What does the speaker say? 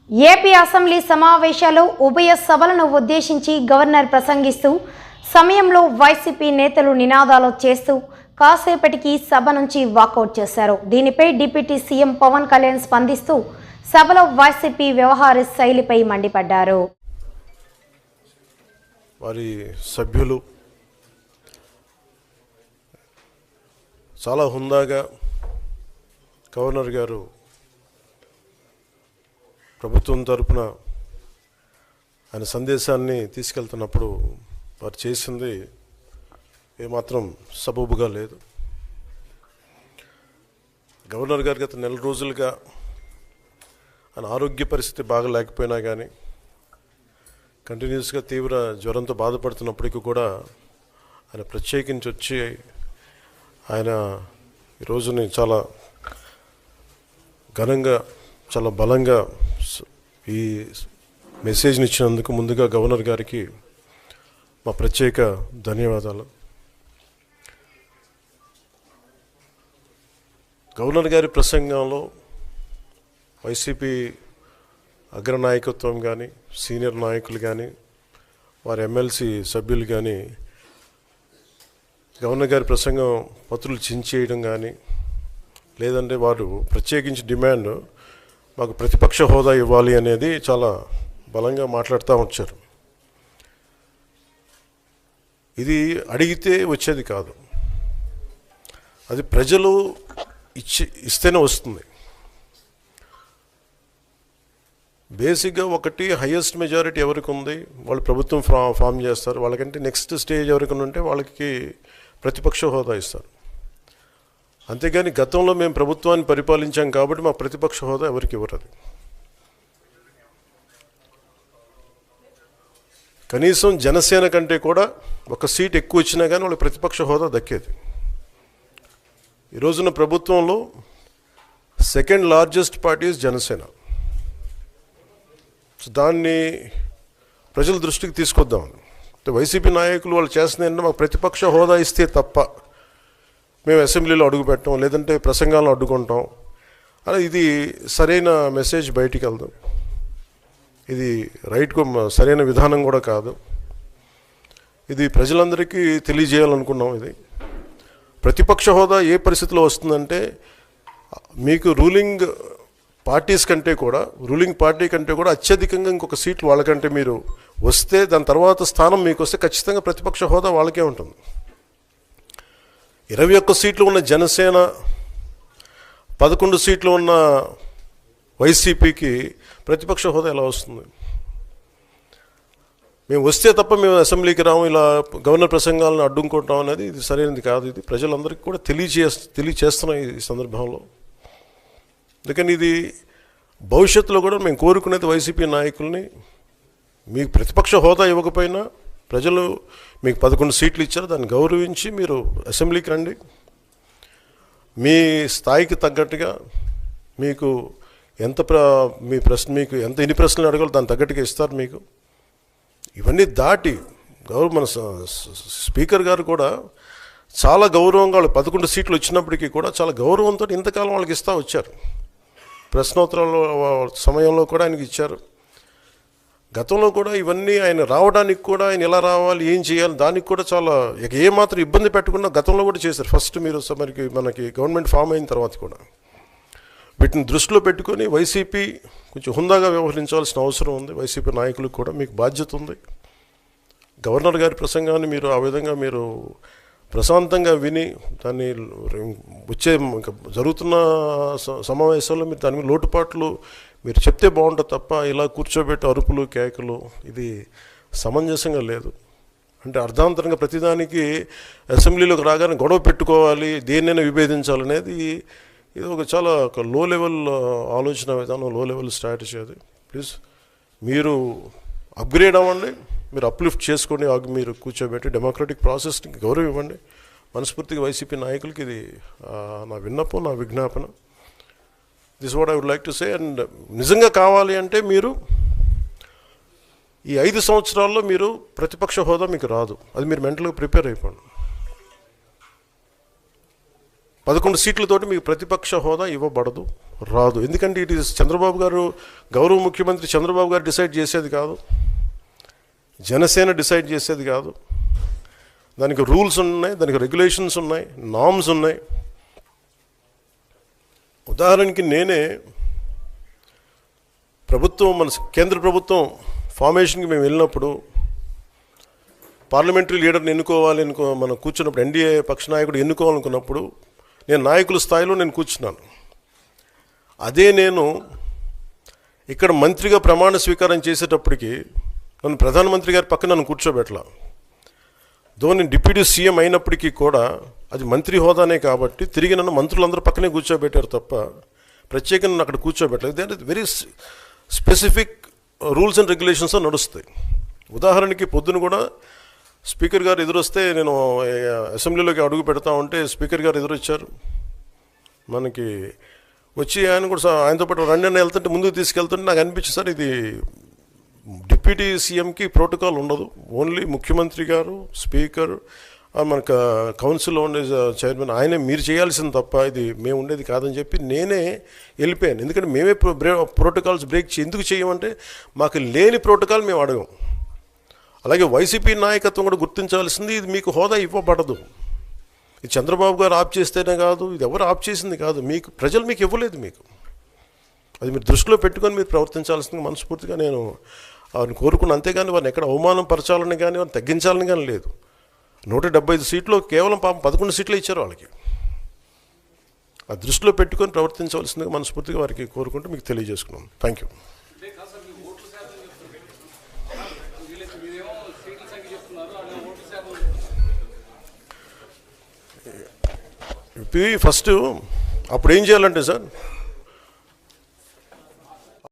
AP assembly సమావేశాల్లో ఉభయ సభలను ఉద్దేశించి గవర్నర్ ప్రసంగిస్తూ సమయంలో వైసీపీ నేతలు నినాదాలు చేస్తూ కాసేపటికి సభ నుంచి వాకౌట్ చేశారు. దీనిపై డిప్యూటీ సీఎం పవన్ కళ్యాణ్ స్పందిస్తూ సభలో వైసీపీ వ్యవహార శైలిపై మండిపడ్డారు. వారి సభ్యులు చాలా హుందాగా గవర్నర్ గారు ప్రభుత్వం తరపున ఆయన సందేశాన్ని తీసుకెళ్తున్నప్పుడు వారు చేసింది ఏమాత్రం సబబుగా లేదు. గవర్నర్ గారు గత నెల రోజులుగా ఆయన ఆరోగ్య పరిస్థితి బాగా లేకపోయినా కానీ కంటిన్యూస్గా తీవ్ర జ్వరంతో బాధపడుతున్నప్పటికీ కూడా ఆయన ప్రత్యేకించి వచ్చి ఆయన ఈ రోజుని చాలా ఘనంగా చాలా బలంగా ఈ మెసేజ్ని ఇచ్చినందుకు ముందుగా గవర్నర్ గారికి మా ప్రత్యేక ధన్యవాదాలు. గవర్నర్ గారి ప్రసంగంలో వైసీపీ అగ్రనాయకత్వం కానీ సీనియర్ నాయకులు కానీ వారి ఎమ్మెల్సీ సభ్యులు కానీ గవర్నర్ గారి ప్రసంగం పత్రులు చించేయడం కానీ లేదంటే వారు ప్రత్యేకించి డిమాండ్ మాకు ప్రతిపక్ష హోదా ఇవ్వాలి అనేది చాలా బలంగా మాట్లాడుతూ వచ్చారు. ఇది అడిగితే వచ్చేది కాదు, అది ప్రజలు ఇస్తేనే వస్తుంది. బేసిక్గా ఒకటి హయ్యెస్ట్ మెజారిటీ ఎవరికి ఉంది వాళ్ళు ప్రభుత్వం ఫామ్ చేస్తారు, వాళ్ళకంటే నెక్స్ట్ స్టేజ్ ఎవరికి ఉంటే వాళ్ళకి ప్రతిపక్ష హోదా ఇస్తారు. అంతేగాని గతంలో మేము ప్రభుత్వాన్ని పరిపాలించాం కాబట్టి మా ప్రతిపక్ష హోదా ఎవరికి ఇవ్వరు. కనీసం జనసేన కంటే కూడా ఒక సీట్ ఎక్కువ వచ్చినా కానీ వాళ్ళకి ప్రతిపక్ష హోదా దక్కేది. ఈ రోజున ప్రభుత్వంలో సెకండ్ లార్జెస్ట్ పార్టీ జనసేన. దాన్ని ప్రజల దృష్టికి తీసుకొద్దాం. వైసీపీ నాయకులు వాళ్ళు చేస్తున్నాయంటే మాకు ప్రతిపక్ష హోదా ఇస్తే తప్ప మేము అసెంబ్లీలో అడుగు పెట్టాం, లేదంటే ప్రసంగాలను అడ్డుకుంటాం అలా ఇది సరైన మెసేజ్ బయటికి వెళ్దాం. ఇది సరైన విధానం కూడా కాదు. ఇది ప్రజలందరికీ తెలియజేయాలనుకున్నాం. ఇది ప్రతిపక్ష హోదా ఏ పరిస్థితిలో వస్తుందంటే మీకు రూలింగ్ పార్టీ కంటే కూడా అత్యధికంగా ఇంకొక సీట్లు వాళ్ళకంటే మీరు వస్తే దాని తర్వాత స్థానం మీకు వస్తే ఖచ్చితంగా ప్రతిపక్ష హోదా వాళ్ళకే ఉంటుంది. 21 సీట్లు ఉన్న జనసేన 11 సీట్లు ఉన్న వైసీపీకి ప్రతిపక్ష హోదా ఎలా వస్తుంది? మేము వస్తే తప్ప మేము అసెంబ్లీకి రాము, ఇలా గవర్నర్ ప్రసంగాలను అడ్డుకుంటాం అనేది ఇది సరైనది కాదు. ఇది ప్రజలందరికీ కూడా తెలియచేస్తున్నాం ఈ సందర్భంలో. అందుకని ఇది భవిష్యత్తులో కూడా మేము కోరుకునేది వైసీపీ నాయకుల్ని, మీకు ప్రతిపక్ష హోదా ఇవ్వకపోయినా ప్రజలు మీకు 11 సీట్లు ఇచ్చారు, దాన్ని గౌరవించి మీరు అసెంబ్లీకి రండి. మీ స్థాయికి తగ్గట్టుగా మీకు ఎన్ని ప్రశ్నలు అడగాలో దాన్ని తగ్గట్టుగా ఇస్తారు మీకు. ఇవన్నీ దాటి మన స్పీకర్ గారు కూడా చాలా గౌరవంగా వాళ్ళు 11 సీట్లు వచ్చినప్పటికీ కూడా చాలా గౌరవంతో ఇంతకాలం వాళ్ళకి ఇస్తూ వచ్చారు. ప్రశ్నోత్తరాల సమయంలో కూడా ఆయనకి ఇచ్చారు. గతంలో కూడా ఇవన్నీ ఆయన రావడానికి కూడా ఆయన ఎలా రావాలి, ఏం చేయాలి, దానికి కూడా చాలా ఏమాత్రం ఇబ్బంది పెట్టకుండా గతంలో కూడా చేశారు. ఫస్ట్ మీరు మనకి గవర్నమెంట్ ఫామ్ అయిన తర్వాత కూడా వీటిని దృష్టిలో పెట్టుకొని వైసీపీ కొంచెం హుందాగా వ్యవహరించాల్సిన అవసరం ఉంది. వైసీపీ నాయకులకు కూడా మీకు బాధ్యత ఉంది. గవర్నర్ గారి ప్రసంగాన్ని మీరు ఆ విధంగా మీరు ప్రశాంతంగా విని దాన్ని వచ్చే జరుగుతున్న సమావేశాల్లో మీరు దాని మీద లోటుపాట్లు మీరు చెప్తే బాగుంటుంది తప్ప ఇలా కూర్చోబెట్టి అరుపులు కేకలు ఇది సమంజసంగా లేదు. అంటే అర్ధాంతరంగా ప్రతిదానికి అసెంబ్లీలోకి రాగానే గొడవ పెట్టుకోవాలి, దేన్నైనా విభేదించాలనేది ఇది చాలా లో లెవెల్ ఆలోచన విధానం, లో లెవెల్ స్ట్రాటజీ. అది ప్లీజ్ మీరు అప్గ్రేడ్ అవ్వండి, మీరు అప్లిఫ్ట్ చేసుకోండి, మీరు కూర్చోబెట్టి డెమోక్రటిక్ ప్రాసెస్కి గౌరవం ఇవ్వండి. మనస్ఫూర్తిగా వైసీపీ నాయకులకి ఇది నా విన్నపం, నా విజ్ఞాపన. This what I would like to say. And నిజంగా కావాలి అంటే మీరు ఈ 5 సంవత్సరాల్లో మీరు ప్రతిపక్ష హోదా మీకు రాదు, అది మీరు మెంటల్గా ప్రిపేర్ అయిపోండి. 11 సీట్లతోటి మీకు ప్రతిపక్ష హోదా ఇవ్వబడదు, రాదు. ఎందుకంటే ఇట్ ఈస్ చంద్రబాబు గారు, గౌరవ ముఖ్యమంత్రి చంద్రబాబు గారు డిసైడ్ చేసేది కాదు, జనసేన డిసైడ్ చేసేది కాదు. దానికి రూల్స్ ఉన్నాయి, దానికి రెగ్యులేషన్స్ ఉన్నాయి, నామ్స్ ఉన్నాయి. ఉదాహరణకి నేనే ప్రభుత్వం, మన కేంద్ర ప్రభుత్వం ఫార్మేషన్కి మేము వెళ్ళినప్పుడు పార్లమెంటరీ లీడర్ని ఎన్నుకోవాలి మనం కూర్చున్నప్పుడు, ఎన్డీఏ పక్ష నాయకుడు ఎన్నుకోవాలనుకున్నప్పుడు నేను నాయకుల స్థాయిలో నేను కూర్చున్నాను. అదే నేను ఇక్కడ మంత్రిగా ప్రమాణ స్వీకారం చేసేటప్పటికి నన్ను ప్రధానమంత్రి గారి పక్కన నన్ను కూర్చోబెట్టలా. నేను డిప్యూటీ సీఎం అయినప్పటికీ కూడా అది మంత్రి హోదానే కాబట్టి తిరిగి నన్ను మంత్రులందరూ పక్కనే కూర్చోబెట్టారు తప్ప ప్రత్యేకంగా నన్ను అక్కడ కూర్చోబెట్టలేదు. They very specific rules and regulations నడుస్తాయి. ఉదాహరణకి పొద్దున కూడా స్పీకర్ గారు ఎదురొస్తే, నేను అసెంబ్లీలోకి అడుగు పెడతా ఉంటే స్పీకర్ గారు ఎదురొచ్చారు. మనకి వచ్చి ఆయన కూడా ఆయనతో పాటు రండి అని వెళ్తుంటే ముందుకు తీసుకెళ్తుంటే నాకు అనిపించింది, సార్ ఇది డిప్యూటీ సీఎంకి ప్రోటోకాల్ ఉండదు, ఓన్లీ ముఖ్యమంత్రి గారు, స్పీకర్, మనకు కౌన్సిల్లో ఉండే చైర్మన్ ఆయనే మీరు చేయాల్సింది తప్ప ఇది మేము ఉండేది కాదని చెప్పి నేనే వెళ్ళిపోయాను. ఎందుకంటే మేమే ప్రోటోకాల్స్ బ్రేక్ ఎందుకు చేయమంటే మాకు లేని ప్రోటోకాల్ మేము అడగం. అలాగే వైసీపీ నాయకత్వం కూడా గుర్తించాల్సింది, ఇది మీకు హోదా ఇవ్వబడదు. ఇది చంద్రబాబు గారు ఆప్ చేస్తేనే కాదు, ఇది ఎవరు ఆప్ చేసింది కాదు, మీకు ప్రజలు మీకు ఇవ్వలేదు. మీకు అది మీరు దృష్టిలో పెట్టుకొని మీరు ప్రవర్తించాల్సింది మనస్ఫూర్తిగా నేను వారిని కోరుకున్నాను. అంతేగాని వారిని ఎక్కడ అవమానం పరచాలని కానీ వారిని తగ్గించాలని కానీ లేదు. 175 సీట్లు కేవలం పాపం 11 సీట్లు ఇచ్చారు వాళ్ళకి. ఆ దృష్టిలో పెట్టుకొని ప్రవర్తించవలసిందిగా మనస్ఫూర్తిగా వారికి కోరుకుంటూ మీకు తెలియజేసుకున్నాను. Thank you. ఫస్ట్ అప్పుడు ఏం చేయాలంటే సార్,